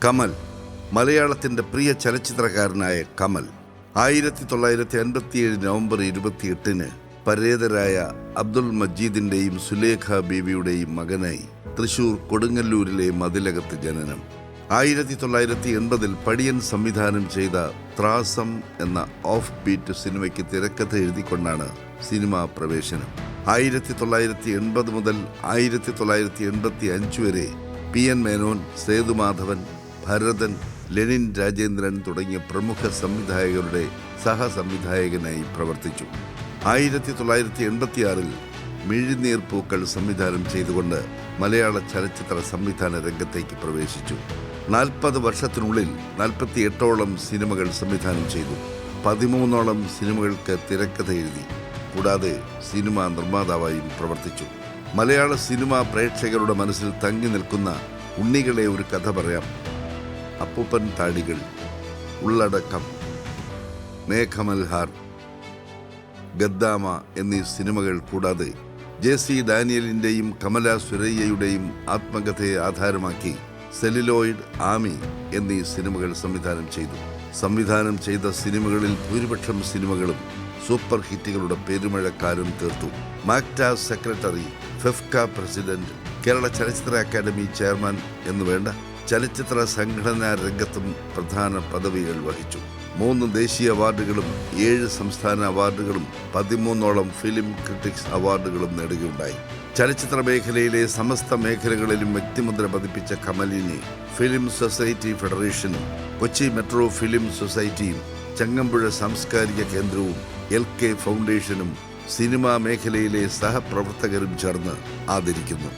കമൽ, മലയാളത്തിൻ്റെ പ്രിയ ചലച്ചിത്രകാരനായ കമൽ 1957 നവംബർ 28 പരേതരായ അബ്ദുൾ മജീദിൻ്റെയും സുലേഖ ബീവിയുടെയും മകനായി തൃശൂർ കൊടുങ്ങല്ലൂരിലെ മതിലകത്ത് ജനനം. 1980 പടിയൻ സംവിധാനം ചെയ്ത ത്രാസം എന്ന ഓഫ് ബീറ്റ് സിനിമയ്ക്ക് തിരക്കഥ എഴുതിക്കൊണ്ടാണ് സിനിമാ പ്രവേശനം. 1980 മുതൽ 1985 വരെ PN മേനോൻ, സേതുമാധവൻ, ഭരതൻ, ലെനിൻ രാജേന്ദ്രൻ തുടങ്ങിയ പ്രമുഖ സംവിധായകരുടെ സഹസംവിധായകനായി പ്രവർത്തിച്ചു. 1986 മിഴിനീർ പൂക്കൾ സംവിധാനം ചെയ്തുകൊണ്ട് മലയാള ചലച്ചിത്ര സംവിധാന രംഗത്തേക്ക് പ്രവേശിച്ചു. 40 വർഷത്തിനുള്ളിൽ 48ഓളം സിനിമകൾ സംവിധാനം ചെയ്തു. 13ഓളം സിനിമകൾക്ക് തിരക്കഥ എഴുതി. കൂടാതെ സിനിമാ നിർമ്മാതാവായും പ്രവർത്തിച്ചു. മലയാള സിനിമാ പ്രേക്ഷകരുടെ മനസ്സിൽ തങ്ങി നിൽക്കുന്ന ഉണ്ണികളെ ഒരു കഥ പറയാം. അപ്പൂപ്പൻ താടികൾ, ഉള്ളടക്കം, മേഘമൽഹാർ, ഗദ്ദാമ എന്നീ സിനിമകൾ കൂടാതെ JC ഡാനിയലിൻ്റെയും കമല സുരയ്യയുടെയും ആത്മകഥയെ ആധാരമാക്കി സെല്ലുലോയിഡ്, ആമി എന്നീ സിനിമകൾ സംവിധാനം ചെയ്തു. സംവിധാനം ചെയ്ത സിനിമകളിൽ ഭൂരിപക്ഷം സിനിമകളും സൂപ്പർ ഹിറ്റുകളുടെ പെരുമഴക്കാലം തീർത്തു. മാക്ട സെക്രട്ടറി, ഫെഫ്ക പ്രസിഡന്റ്, കേരള ചലച്ചിത്ര അക്കാദമി ചെയർമാൻ എന്നുവേണ്ട ചലച്ചിത്ര സംഘടനാ രംഗത്തും പ്രധാന പദവികൾ വഹിച്ചു. 3 ദേശീയ അവാർഡുകളും 7 സംസ്ഥാന അവാർഡുകളും 13ഓളം ഫിലിം ക്രിട്ടിക്സ് അവാർഡുകളും നേടുകയുണ്ടായി. ചലച്ചിത്ര മേഖലയിലെ സമസ്ത മേഖലകളിലും വ്യക്തിമുദ്ര പതിപ്പിച്ച കമലിനെ ഫിലിം സൊസൈറ്റി ഫെഡറേഷനും കൊച്ചി മെട്രോ ഫിലിം സൊസൈറ്റിയും ചങ്ങമ്പുഴ സാംസ്കാരിക കേന്ദ്രവും LK ഫൗണ്ടേഷനും സിനിമാ മേഖലയിലെ സഹപ്രവർത്തകരും ചേർന്ന് ആദരിക്കുന്നു.